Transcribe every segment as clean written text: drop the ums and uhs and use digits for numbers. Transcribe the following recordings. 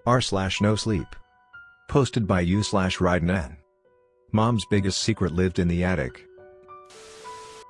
r/NoSleep. Posted by u/rydenanne. Mom's biggest secret lived in the attic.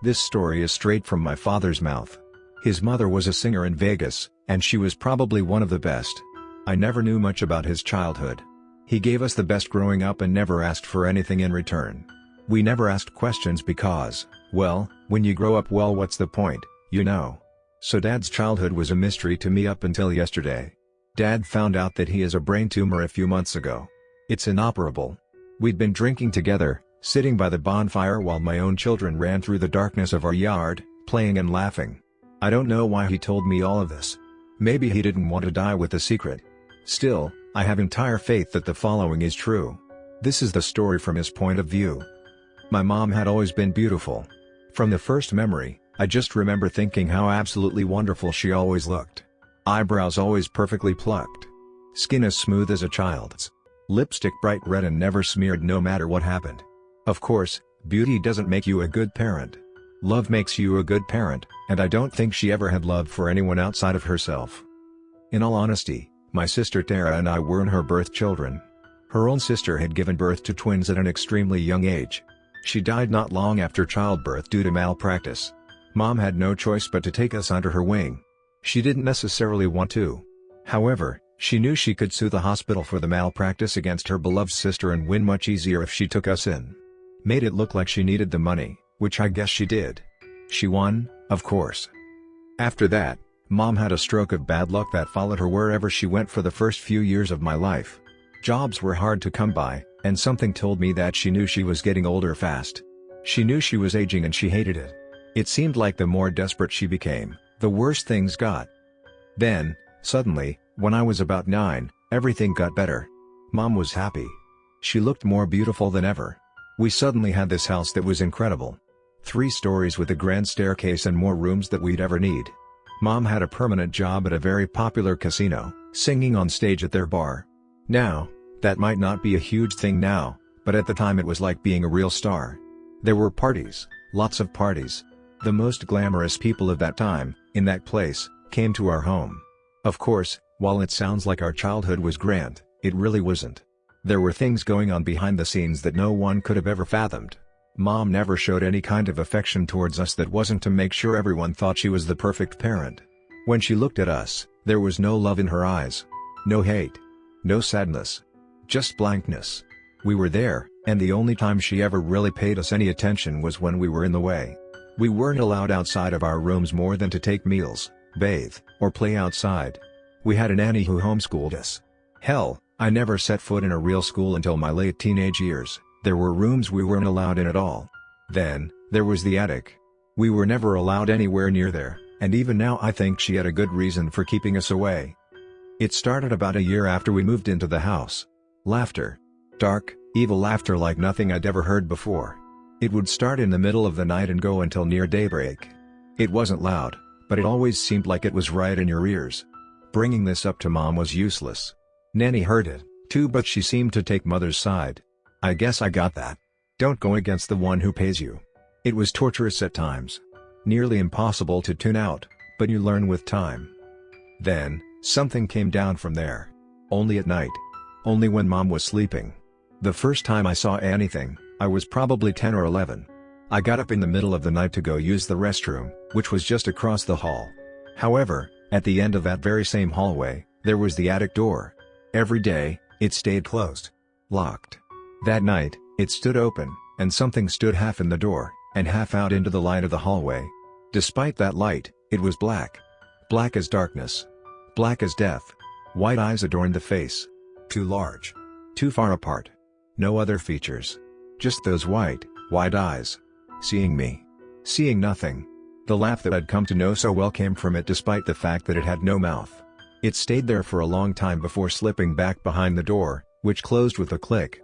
This story is straight from my father's mouth. His mother was a singer in Vegas, and she was probably one of the best. I never knew much about his childhood. He gave us the best growing up and never asked for anything in return. We never asked questions because, well, when you grow up, well, what's the point, you know? So Dad's childhood was a mystery to me up until yesterday. Dad found out that he has a brain tumor a few months ago. It's inoperable. We'd been drinking together, sitting by the bonfire while my own children ran through the darkness of our yard, playing and laughing. I don't know why he told me all of this. Maybe he didn't want to die with the secret. Still, I have entire faith that the following is true. This is the story from his point of view. My mom had always been beautiful. From the first memory, I just remember thinking how absolutely wonderful she always looked. Eyebrows always perfectly plucked. Skin as smooth as a child's. Lipstick bright red and never smeared no matter what happened. Of course, beauty doesn't make you a good parent. Love makes you a good parent, and I don't think she ever had love for anyone outside of herself. In all honesty, my sister Tara and I weren't her birth children. Her own sister had given birth to twins at an extremely young age. She died not long after childbirth due to malpractice. Mom had no choice but to take us under her wing. She didn't necessarily want to. However, she knew she could sue the hospital for the malpractice against her beloved sister and win much easier if she took us in. Made it look like she needed the money, which I guess she did. She won, of course. After that, Mom had a stroke of bad luck that followed her wherever she went for the first few years of my life. Jobs were hard to come by, and something told me that she knew she was getting older fast. She knew she was aging and she hated it. It seemed like the more desperate she became, the worse things got. Then, suddenly, when I was about 9, everything got better. Mom was happy. She looked more beautiful than ever. We suddenly had this house that was incredible. 3 stories with a grand staircase and more rooms than we'd ever need. Mom had a permanent job at a very popular casino, singing on stage at their bar. Now, that might not be a huge thing now, but at the time it was like being a real star. There were parties, lots of parties. The most glamorous people of that time, in that place, came to our home. Of course, while it sounds like our childhood was grand, it really wasn't. There were things going on behind the scenes that no one could have ever fathomed. Mom never showed any kind of affection towards us that wasn't to make sure everyone thought she was the perfect parent. When she looked at us, there was no love in her eyes. No hate. No sadness. Just blankness. We were there, and the only time she ever really paid us any attention was when we were in the way. We weren't allowed outside of our rooms more than to take meals, bathe, or play outside. We had a nanny who homeschooled us. Hell, I never set foot in a real school until my late teenage years. There were rooms we weren't allowed in at all. Then, there was the attic. We were never allowed anywhere near there, and even now I think she had a good reason for keeping us away. It started about a year after we moved into the house. Laughter. Dark, evil laughter like nothing I'd ever heard before. It would start in the middle of the night and go until near daybreak. It wasn't loud, but it always seemed like it was right in your ears. Bringing this up to Mom was useless. Nanny heard it, too, but she seemed to take Mother's side. I guess I got that. Don't go against the one who pays you. It was torturous at times. Nearly impossible to tune out, but you learn with time. Then, something came down from there. Only at night. Only when Mom was sleeping. The first time I saw anything, I was probably 10 or 11. I got up in the middle of the night to go use the restroom, which was just across the hall. However, at the end of that very same hallway, there was the attic door. Every day, it stayed closed. Locked. That night, it stood open, and something stood half in the door, and half out into the light of the hallway. Despite that light, it was black. Black as darkness. Black as death. White eyes adorned the face. Too large. Too far apart. No other features. Just those white, wide eyes. Seeing me. Seeing nothing. The laugh that I'd come to know so well came from it despite the fact that it had no mouth. It stayed there for a long time before slipping back behind the door, which closed with a click.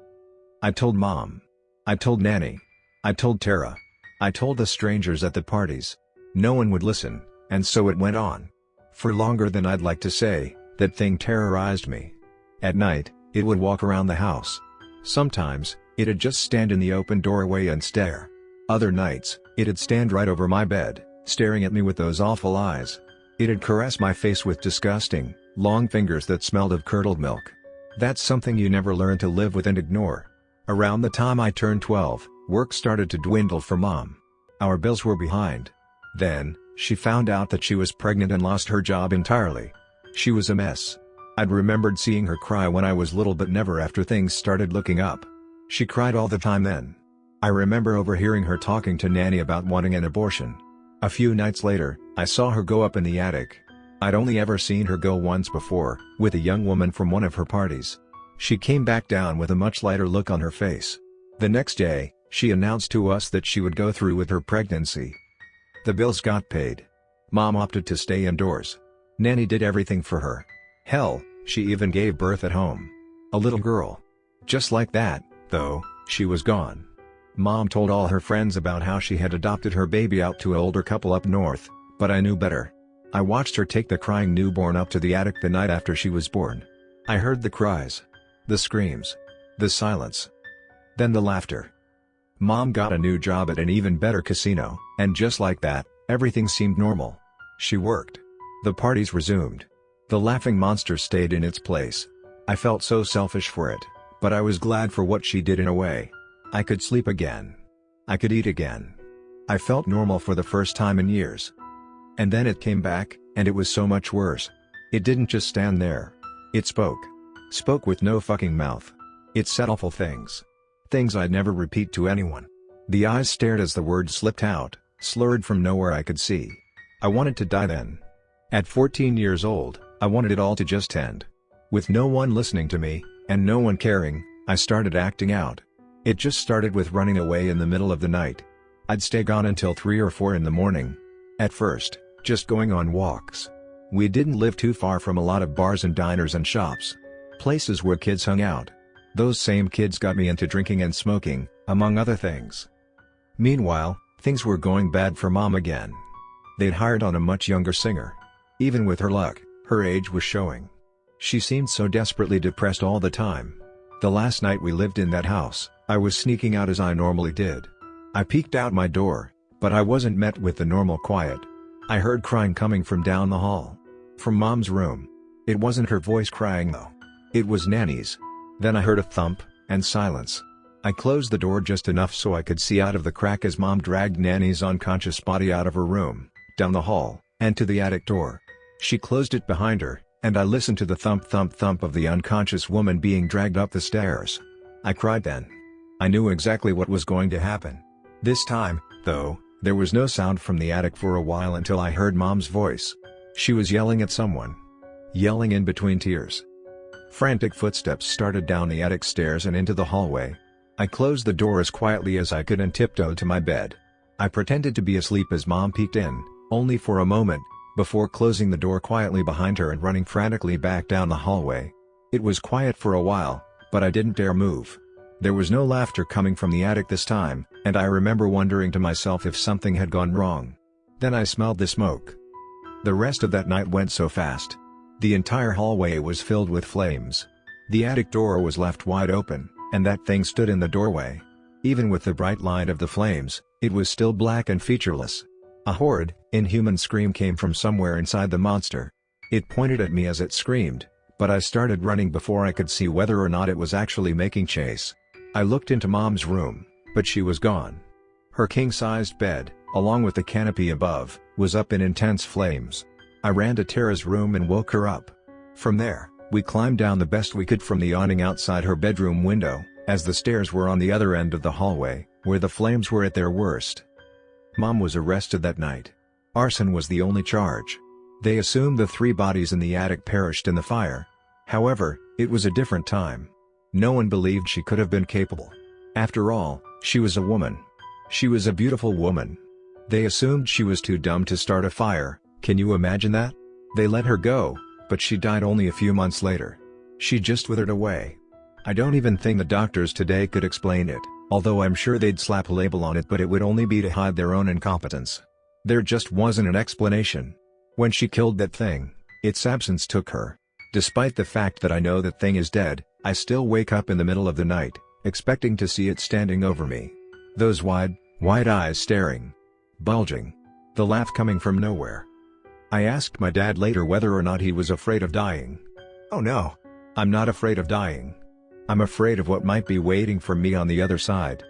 I told Mom. I told Nanny. I told Tara. I told the strangers at the parties. No one would listen, and so it went on. For longer than I'd like to say, that thing terrorized me. At night, it would walk around the house. Sometimes, it'd just stand in the open doorway and stare. Other nights, it'd stand right over my bed, staring at me with those awful eyes. It'd caress my face with disgusting, long fingers that smelled of curdled milk, That's something you never learn to live with and ignore. Around the time I turned 12, work started to dwindle for Mom. Our bills were behind. Then, she found out that she was pregnant and lost her job entirely. She was a mess. I'd remembered seeing her cry when I was little, but never after things started looking up. She cried all the time then. I remember overhearing her talking to Nanny about wanting an abortion. A few nights later, I saw her go up in the attic. I'd only ever seen her go once before, with a young woman from one of her parties. She came back down with a much lighter look on her face. The next day, she announced to us that she would go through with her pregnancy. The bills got paid. Mom opted to stay indoors. Nanny did everything for her. Hell, she even gave birth at home. A little girl. Just like that, though, she was gone. Mom told all her friends about how she had adopted her baby out to an older couple up north, but I knew better. I watched her take the crying newborn up to the attic the night after she was born. I heard the cries, the screams, the silence, then the laughter. Mom got a new job at an even better casino, and just like that, everything seemed normal. She worked. The parties resumed. The laughing monster stayed in its place. I felt so selfish for it, but I was glad for what she did in a way. I could sleep again. I could eat again. I felt normal for the first time in years. And then it came back, and it was so much worse. It didn't just stand there. It spoke. Spoke with no fucking mouth. It said awful things. Things I'd never repeat to anyone. The eyes stared as the words slipped out, slurred from nowhere I could see. I wanted to die then. At 14 years old, I wanted it all to just end. With no one listening to me, and no one caring, I started acting out. It just started with running away in the middle of the night. I'd stay gone until 3 or 4 in the morning. At first, just going on walks. We didn't live too far from a lot of bars and diners and shops. Places where kids hung out. Those same kids got me into drinking and smoking, among other things. Meanwhile, things were going bad for Mom again. They'd hired on a much younger singer. Even with her luck, her age was showing. She seemed so desperately depressed all the time. The last night we lived in that house, I was sneaking out as I normally did. I peeked out my door, but I wasn't met with the normal quiet. I heard crying coming from down the hall. From Mom's room. It wasn't her voice crying though. It was Nanny's. Then I heard a thump, and silence. I closed the door just enough so I could see out of the crack as Mom dragged Nanny's unconscious body out of her room, down the hall, and to the attic door. She closed it behind her, and I listened to the thump thump thump of the unconscious woman being dragged up the stairs. I cried then. I knew exactly what was going to happen. This time, though, there was no sound from the attic for a while until I heard Mom's voice. She was yelling at someone. Yelling in between tears. Frantic footsteps started down the attic stairs and into the hallway. I closed the door as quietly as I could and tiptoed to my bed. I pretended to be asleep as Mom peeked in, only for a moment, before closing the door quietly behind her and running frantically back down the hallway. It was quiet for a while, but I didn't dare move. There was no laughter coming from the attic this time, and I remember wondering to myself if something had gone wrong. Then I smelled the smoke. The rest of that night went so fast. The entire hallway was filled with flames. The attic door was left wide open, and that thing stood in the doorway. Even with the bright light of the flames, it was still black and featureless. A horrid, inhuman scream came from somewhere inside the monster. It pointed at me as it screamed, but I started running before I could see whether or not it was actually making chase. I looked into Mom's room, but she was gone. Her king-sized bed, along with the canopy above, was up in intense flames. I ran to Tara's room and woke her up. From there, we climbed down the best we could from the awning outside her bedroom window, as the stairs were on the other end of the hallway, where the flames were at their worst. Mom was arrested that night. Arson was the only charge. They assumed the 3 bodies in the attic perished in the fire. However, it was a different time. No one believed she could have been capable. After all, she was a woman. She was a beautiful woman. They assumed she was too dumb to start a fire. Can you imagine that? They let her go, but she died only a few months later. She just withered away. I don't even think the doctors today could explain it, although I'm sure they'd slap a label on it, but it would only be to hide their own incompetence. There just wasn't an explanation. When she killed that thing, its absence took her. Despite the fact that I know that thing is dead, I still wake up in the middle of the night, expecting to see it standing over me. Those wide eyes staring. Bulging. The laugh coming from nowhere. I asked my dad later whether or not he was afraid of dying. "Oh no. I'm not afraid of dying. I'm afraid of what might be waiting for me on the other side.